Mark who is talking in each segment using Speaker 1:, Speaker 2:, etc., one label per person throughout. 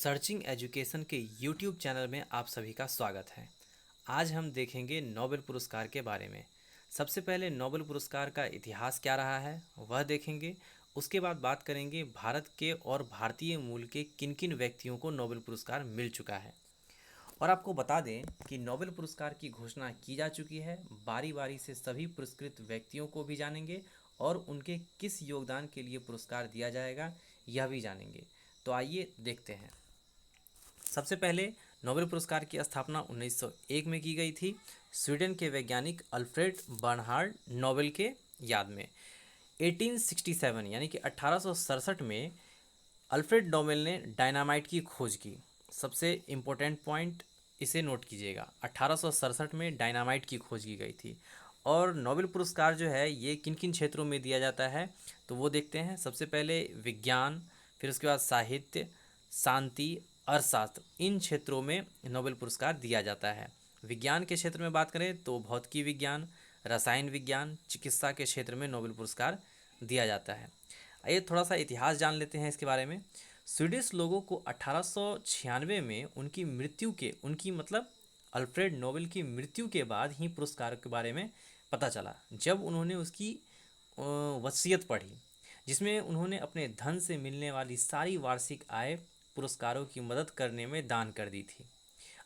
Speaker 1: Searching education के YouTube channel में आप सभी का स्वागत है। आज हम देखेंगे नोबेल पुरस्कार के बारे में। सबसे पहले नोबेल पुरस्कार का इतिहास क्या रहा है वह देखेंगे। उसके बाद बात करेंगे भारत के और भारतीय मूल के किन किन व्यक्तियों को नोबेल पुरस्कार मिल चुका है। और आपको बता दें कि नोबेल पुरस्कार की घोषणा की जा चुकी है। बारी बारी से सभी पुरस्कृत व्यक्तियों को भी जानेंगे और उनके किस योगदान के लिए पुरस्कार दिया जाएगा यह भी जानेंगे। तो आइए देखते हैं। सबसे पहले नोबेल पुरस्कार की स्थापना 1901 में की गई थी स्वीडन के वैज्ञानिक अल्फ्रेड बर्नहार्ड नोबेल के याद में। 1867 यानी कि 1867 में अल्फ्रेड नोबेल ने डायनामाइट की खोज की। सबसे इम्पोर्टेंट पॉइंट इसे नोट कीजिएगा, 1867 में डायनामाइट की खोज की गई थी। और नोबेल पुरस्कार जो है ये किन किन क्षेत्रों में दिया जाता है तो वो देखते हैं। सबसे पहले विज्ञान, फिर उसके बाद साहित्य, शांति, अर्थशास्त्र, इन क्षेत्रों में नोबेल पुरस्कार दिया जाता है। विज्ञान के क्षेत्र में बात करें तो भौतिकी विज्ञान, रसायन विज्ञान, चिकित्सा के क्षेत्र में नोबेल पुरस्कार दिया जाता है। आइए थोड़ा सा इतिहास जान लेते हैं इसके बारे में। स्वीडिश लोगों को 1896 में उनकी मृत्यु के मतलब अल्फ्रेड नोबेल की मृत्यु के बाद ही पुरस्कार के बारे में पता चला, जब उन्होंने उसकी वसीयत पढ़ी, जिसमें उन्होंने अपने धन से मिलने वाली सारी वार्षिक आय पुरस्कारों की मदद करने में दान कर दी थी।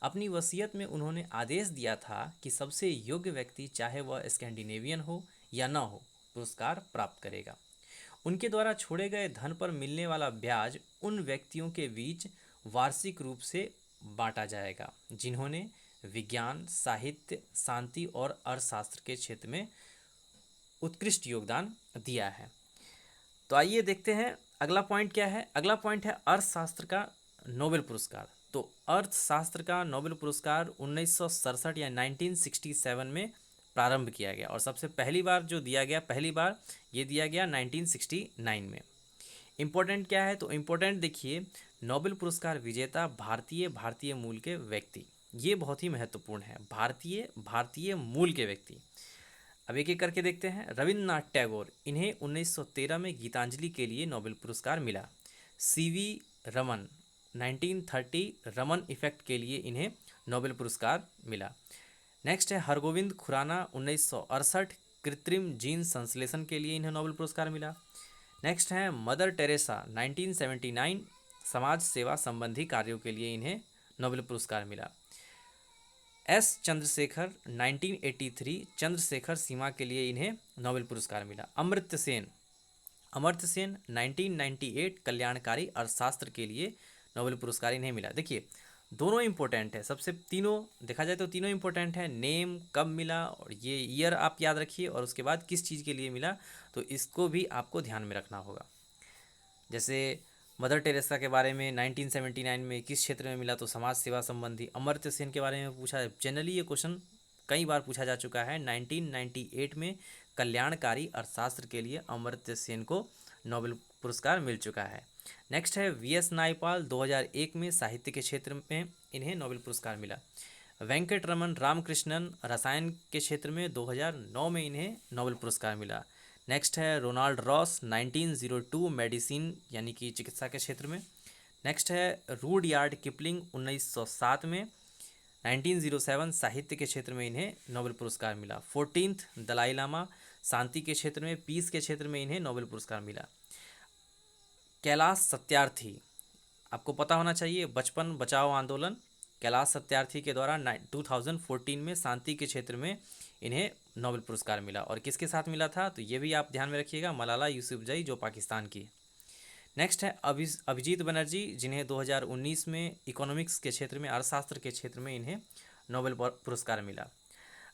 Speaker 1: अपनी वसीयत में उन्होंने आदेश दिया था कि सबसे योग्य व्यक्ति, चाहे वह स्कैंडिनेवियन हो या न हो, पुरस्कार प्राप्त करेगा। उनके द्वारा छोड़े गए धन पर मिलने वाला ब्याज उन व्यक्तियों के बीच वार्षिक रूप से बांटा जाएगा जिन्होंने विज्ञान, साहित्य, शांति और अर्थशास्त्र के क्षेत्र में उत्कृष्ट योगदान दिया है। तो आइए देखते हैं अगला पॉइंट क्या है। अगला पॉइंट है अर्थशास्त्र का नोबेल पुरस्कार। तो अर्थशास्त्र का नोबेल पुरस्कार 1967 या 1967 में प्रारंभ किया गया और सबसे पहली बार जो दिया गया, पहली बार ये दिया गया 1969 में। इम्पोर्टेंट क्या है तो इम्पोर्टेंट देखिए, नोबेल पुरस्कार विजेता भारतीय मूल के व्यक्ति, ये बहुत ही महत्वपूर्ण है। भारतीय मूल के व्यक्ति। अब एक एक करके देखते हैं। रविन्द्रनाथ टैगोर, इन्हें 1913 में गीतांजलि के लिए नोबेल पुरस्कार मिला। सीवी रमन, 1930 रमन इफेक्ट के लिए इन्हें नोबेल पुरस्कार मिला। नेक्स्ट है हरगोविंद खुराना, 1968 कृत्रिम जीन संश्लेषण के लिए इन्हें नोबेल पुरस्कार मिला। नेक्स्ट है मदर टेरेसा, 1979 समाज सेवा संबंधी कार्यों के लिए इन्हें नोबेल पुरस्कार मिला। एस चंद्रशेखर, 1983 चंद्रशेखर सीमा के लिए इन्हें नोबेल पुरस्कार मिला। अमर्त्य सेन 1998 कल्याणकारी अर्थशास्त्र के लिए नोबेल पुरस्कार इन्हें मिला। देखिए दोनों इंपॉर्टेंट है, सबसे तीनों देखा जाए तो तीनों इंपॉर्टेंट है। नेम कब मिला और ये ईयर आप याद रखिए, और उसके बाद किस चीज़ के लिए मिला तो इसको भी आपको ध्यान में रखना होगा। जैसे मदर टेरेसा के बारे में 1979 में किस क्षेत्र में मिला तो समाज सेवा संबंधी। अमर्त्य सेन के बारे में पूछा, जनरली ये क्वेश्चन कई बार पूछा जा चुका है। 1998 में कल्याणकारी अर्थशास्त्र के लिए अमर्त्य सेन को नोबेल पुरस्कार मिल चुका है। नेक्स्ट है वी.एस. नायपाल, 2001 में साहित्य के क्षेत्र में इन्हें नोबेल पुरस्कार मिला। वेंकट रमन रामकृष्णन, रसायन के क्षेत्र में 2009 में इन्हें नोबेल पुरस्कार मिला। नेक्स्ट है रोनाल्ड रॉस, 1902 मेडिसिन यानी कि चिकित्सा के क्षेत्र में। नेक्स्ट है रूडयार्ड किपलिंग, 1907 में। 1907 साहित्य के क्षेत्र में इन्हें नोबेल पुरस्कार मिला। 14th दलाई लामा, शांति के क्षेत्र में, पीस के क्षेत्र में इन्हें नोबेल पुरस्कार मिला। कैलाश सत्यार्थी, आपको पता होना चाहिए, बचपन बचाओ आंदोलन, कैलाश सत्यार्थी के द्वारा 2014 में शांति के क्षेत्र में इन्हें नोबेल पुरस्कार मिला। और किसके साथ मिला था तो ये भी आप ध्यान में रखिएगा, मलाला यूसुफजई जो पाकिस्तान की। नेक्स्ट है अभिजीत बनर्जी, जिन्हें 2019 में इकोनॉमिक्स के क्षेत्र में, अर्थशास्त्र के क्षेत्र में इन्हें नोबेल पुरस्कार मिला।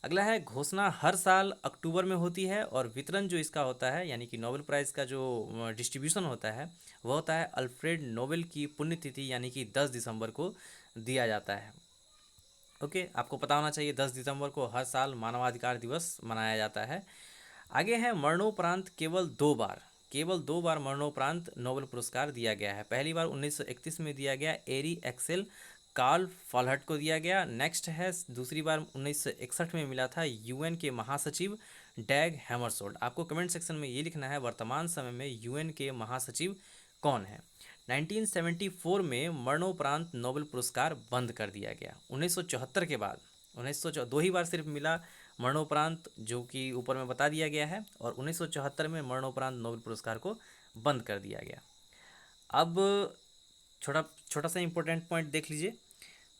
Speaker 1: अगला है घोषणा हर साल अक्टूबर में होती है और वितरण जो इसका होता है यानी कि नोबेल प्राइज़ का जो डिस्ट्रीब्यूशन होता है वह होता है अल्फ्रेड नोबेल की पुण्यतिथि यानी कि 10 दिसंबर को दिया जाता है। ओके, आपको पता होना चाहिए 10 दिसंबर को हर साल मानवाधिकार दिवस मनाया जाता है। आगे है मरणोपरांत केवल दो बार मरणोपरांत नोबेल पुरस्कार दिया गया है। पहली बार 1931 में दिया गया, एरी एक्सेल कार्ल फॉलहर्ट को दिया गया। नेक्स्ट है दूसरी बार 1961 में मिला था यूएन के महासचिव डैग हैमरशोल्ड। आपको कमेंट सेक्शन में ये लिखना है वर्तमान समय में यूएन के महासचिव कौन है। 1974 में मरणोपरांत नोबेल पुरस्कार बंद कर दिया गया। 1974 के बाद 1900 दो ही बार सिर्फ मिला मरणोपरांत, जो कि ऊपर में बता दिया गया है, और 1974 में मरणोपरांत नोबेल पुरस्कार को बंद कर दिया गया। अब छोटा छोटा सा इंपॉर्टेंट पॉइंट देख लीजिए।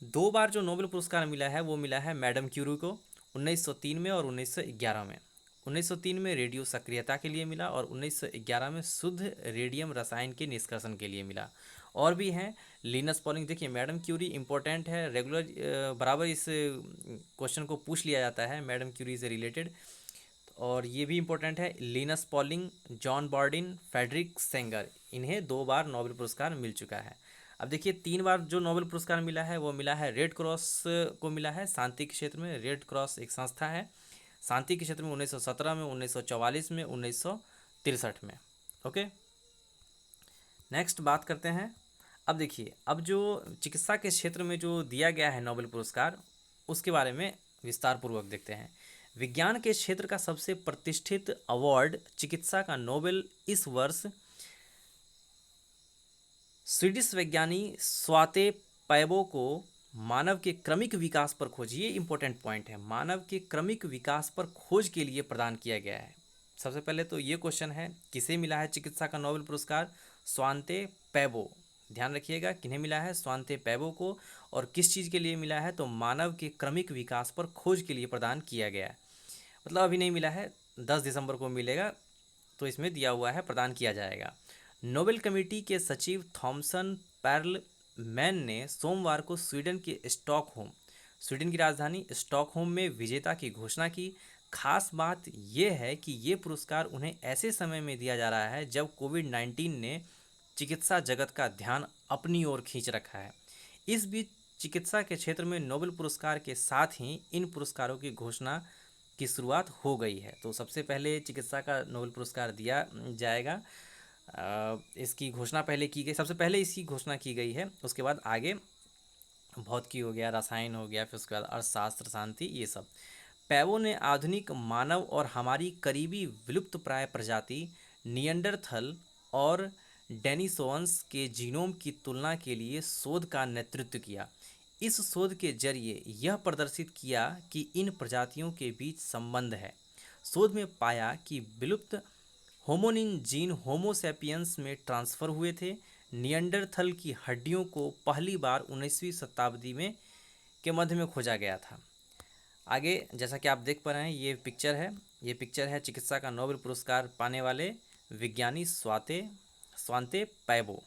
Speaker 1: दो बार जो नोबेल पुरस्कार मिला है वो मिला है मैडम क्यूरी को 1903 में और 1911 में। 1903 में रेडियो सक्रियता के लिए मिला और 1911 में शुद्ध रेडियम रसायन के निष्कर्षण के लिए मिला। और भी हैं, लिनस पॉलिंग। देखिए मैडम क्यूरी इंपॉर्टेंट है, रेगुलर बराबर इस क्वेश्चन को पूछ लिया जाता है मैडम क्यूरी से रिलेटेड। और ये भी इम्पोर्टेंट है, Linus Pauling, John Bardeen, Frederick Sanger, इन्हें 2 बार नोबेल पुरस्कार मिल चुका है। अब देखिए 3 बार जो नोबेल पुरस्कार मिला है वो मिला है रेड क्रॉस को मिला है शांति के क्षेत्र में। रेड क्रॉस एक संस्था है शांति के क्षेत्र में, 1917 में, 1944 में, 1963 में। ओके, नेक्स्ट बात करते हैं। अब देखिए, अब जो चिकित्सा के क्षेत्र में जो दिया गया है नोबेल पुरस्कार, उसके बारे में विस्तार पूर्वक देखते हैं। विज्ञान के क्षेत्र का सबसे प्रतिष्ठित अवार्ड चिकित्सा का नोबेल इस वर्ष स्वीडिश वैज्ञानी स्वाते पैबो को मानव के क्रमिक विकास पर खोज, ये इंपॉर्टेंट पॉइंट है, मानव के क्रमिक विकास पर खोज के लिए प्रदान किया गया है। सबसे पहले तो ये क्वेश्चन है, किसे मिला है चिकित्सा का नोबेल पुरस्कार? स्वाते पैबो। ध्यान रखिएगा, किन्हें मिला है? स्वाते पैबो को। और किस चीज़ के लिए मिला है? तो मानव के क्रमिक विकास पर खोज के लिए प्रदान किया गया है। मतलब अभी नहीं मिला है, 10 दिसंबर को मिलेगा, तो इसमें दिया हुआ है, प्रदान किया जाएगा। नोबेल कमेटी के सचिव थॉमसन पर्लमैन ने सोमवार को स्वीडन के स्टॉकहोम, स्वीडन की राजधानी स्टॉकहोम में विजेता की घोषणा की। खास बात यह है कि ये पुरस्कार उन्हें ऐसे समय में दिया जा रहा है जब कोविड-19 ने चिकित्सा जगत का ध्यान अपनी ओर खींच रखा है। इस बीच चिकित्सा के क्षेत्र में नोबेल पुरस्कार के साथ ही इन पुरस्कारों की घोषणा की शुरुआत हो गई है। तो सबसे पहले चिकित्सा का नोबेल पुरस्कार दिया जाएगा, इसकी घोषणा पहले की गई, सबसे पहले इसकी घोषणा की गई है, उसके बाद आगे भौतिकी हो गया, रसायन हो गया, फिर उसके बाद अर्थशास्त्र, शांति, ये सब। पैबो ने आधुनिक मानव और हमारी करीबी विलुप्त प्राय प्रजाति नियंडरथल और डेनिसोवंस के जीनोम की तुलना के लिए शोध का नेतृत्व किया। इस शोध के जरिए यह प्रदर्शित किया कि इन प्रजातियों के बीच संबंध है। शोध में पाया कि विलुप्त होमोनिन जीन होमो सैपियंस में ट्रांसफ़र हुए थे। नियंडरथल की हड्डियों को पहली बार 19वीं शताब्दी में के मध्य में खोजा गया था। आगे जैसा कि आप देख पा रहे हैं, ये पिक्चर है चिकित्सा का नोबेल पुरस्कार पाने वाले विज्ञानी स्वाते पैबो।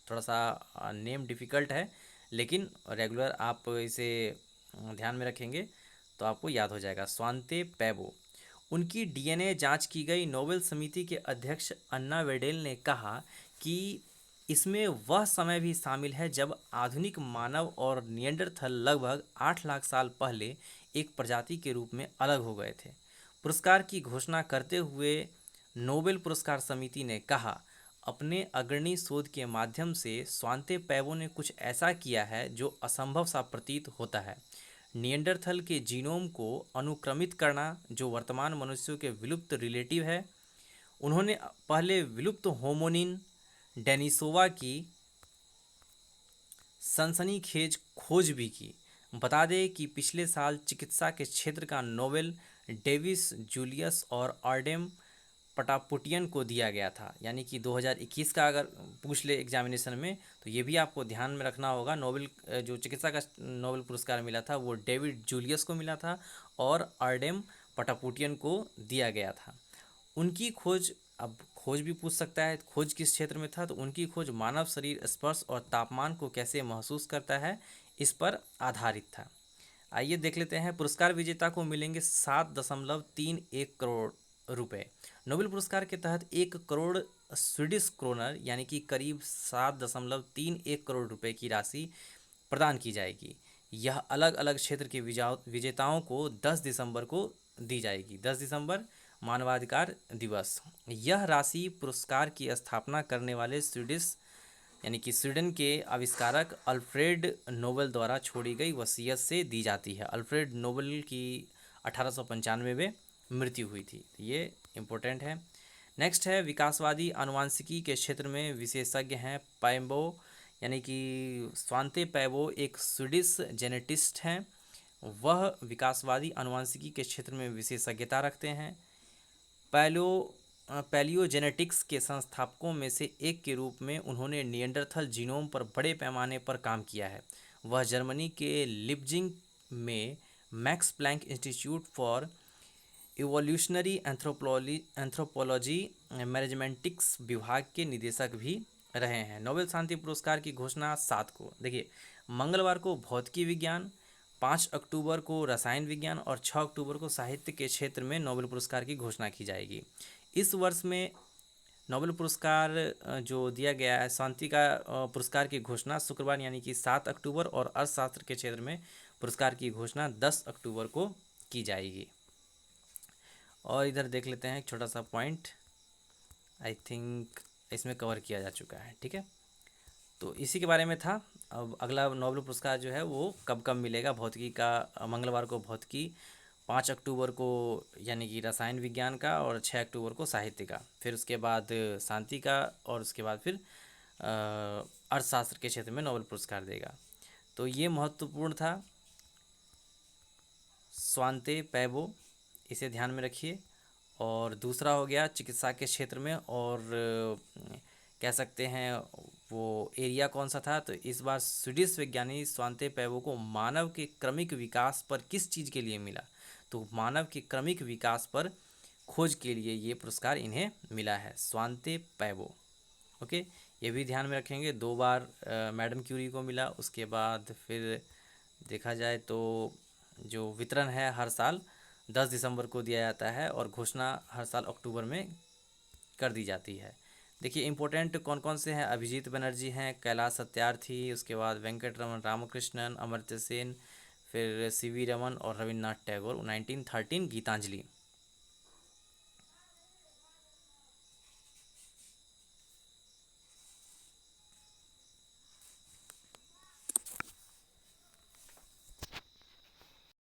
Speaker 1: थोड़ा सा नेम डिफ़िकल्ट है, लेकिन रेगुलर आप इसे ध्यान में रखेंगे तो आपको याद हो जाएगा। स्वाते पैबो। उनकी डीएनए जांच की गई। नोबेल समिति के अध्यक्ष अन्ना वेडेल ने कहा कि इसमें वह समय भी शामिल है जब आधुनिक मानव और नियंडरथल लगभग 8 लाख साल पहले एक प्रजाति के रूप में अलग हो गए थे। पुरस्कार की घोषणा करते हुए नोबेल पुरस्कार समिति ने कहा, अपने अग्रणी शोध के माध्यम से स्वाते पैबो ने कुछ ऐसा किया है जो असंभव सा प्रतीत होता है। नियंडरथल के जीनोम को अनुक्रमित करना, जो वर्तमान मनुष्यों के विलुप्त रिलेटिव है। उन्होंने पहले विलुप्त होमोनिन डेनिसोवा की सनसनीखेज खोज भी की। बता दें कि पिछले साल चिकित्सा के क्षेत्र का नोबेल डेविस जूलियस और आर्डेम पटापुटियन को दिया गया था, यानी कि 2021 का अगर पूछ ले एग्जामिनेशन में तो ये भी आपको ध्यान में रखना होगा। नोबेल जो चिकित्सा का नोबेल पुरस्कार मिला था वो डेविड जूलियस को मिला था और आर्डेम पटापुटियन को दिया गया था। उनकी खोज, अब खोज भी पूछ सकता है, खोज किस क्षेत्र में था, तो उनकी खोज मानव शरीर स्पर्श और तापमान को कैसे महसूस करता है, इस पर आधारित था। आइए देख लेते हैं। पुरस्कार विजेता को मिलेंगे 7.31 करोड़ रुपए। नोबेल पुरस्कार के तहत 1 करोड़ स्वीडिश क्रोनर यानी कि करीब 7.31 करोड़ रुपए की राशि प्रदान की जाएगी। यह अलग अलग क्षेत्र के विजेताओं को 10 दिसंबर को दी जाएगी। 10 दिसंबर मानवाधिकार दिवस। यह राशि पुरस्कार की स्थापना करने वाले यानी कि स्वीडन के आविष्कारक अल्फ्रेड नोबेल द्वारा छोड़ी गई वसीयत से दी जाती है। अल्फ्रेड नोबेल की 1895 में मृत्यु हुई थी। ये इम्पोर्टेंट है। नेक्स्ट है विकासवादी आनुवंशिकी के क्षेत्र में विशेषज्ञ हैं पैबो, यानी कि स्वांते पैबो एक स्वीडिश जेनेटिस्ट हैं। वह विकासवादी आनुवंशिकी के क्षेत्र में विशेषज्ञता रखते हैं। पैलो पैलियोजेनेटिक्स के संस्थापकों में से एक के रूप में उन्होंने निएंडरथल जीनोम पर बड़े पैमाने पर काम किया है। वह जर्मनी के लिप्जिंग में Max Planck Institute for Evolutionary Anthropology मैनेजमेंटिक्स विभाग के निदेशक भी रहे हैं। नोबेल शांति पुरस्कार की घोषणा 7 को, देखिए, मंगलवार को भौतिकी विज्ञान, 5 अक्टूबर को रसायन विज्ञान और 6 अक्टूबर को साहित्य के क्षेत्र में नोबेल पुरस्कार की घोषणा की जाएगी। इस वर्ष में नोबेल पुरस्कार जो दिया गया है, शांति का पुरस्कार की घोषणा शुक्रवार यानी कि 7 अक्टूबर और अर्थशास्त्र के क्षेत्र में पुरस्कार की घोषणा 10 अक्टूबर को की जाएगी। और इधर देख लेते हैं एक छोटा सा पॉइंट, आई थिंक इसमें कवर किया जा चुका है, ठीक है। तो इसी के बारे में था। अब अगला नोबेल पुरस्कार जो है वो कब कब मिलेगा, भौतिकी का मंगलवार को भौतिकी, 5 अक्टूबर को यानी कि रसायन विज्ञान का और 6 अक्टूबर को साहित्य का, फिर उसके बाद शांति का और उसके बाद फिर अर्थशास्त्र के क्षेत्र में नोबेल पुरस्कार देगा। तो ये महत्वपूर्ण था स्वांते पैबो, इसे ध्यान में रखिए। और दूसरा हो गया चिकित्सा के क्षेत्र में, और कह सकते हैं वो एरिया कौन सा था, तो इस बार स्वीडिश वैज्ञानिक स्वांते पैबो को मानव के क्रमिक विकास पर किस चीज़ के लिए मिला, तो मानव के क्रमिक विकास पर खोज के लिए ये पुरस्कार इन्हें मिला है, स्वांते पैबो। ओके, ये भी ध्यान में रखेंगे। 2 बार मैडम क्यूरी को मिला। उसके बाद फिर देखा जाए तो जो वितरण है हर साल 10 दिसंबर को दिया जाता है और घोषणा हर साल अक्टूबर में कर दी जाती है। देखिए इम्पोर्टेंट कौन कौन से हैं, अभिजीत बनर्जी हैं, कैलाश सत्यार्थी, उसके बाद वेंकट रमन रामकृष्णन, अमर्त्य सेन, फिर सीवी रमन और रविन्द्रनाथ टैगोर। 1913 गीतांजलि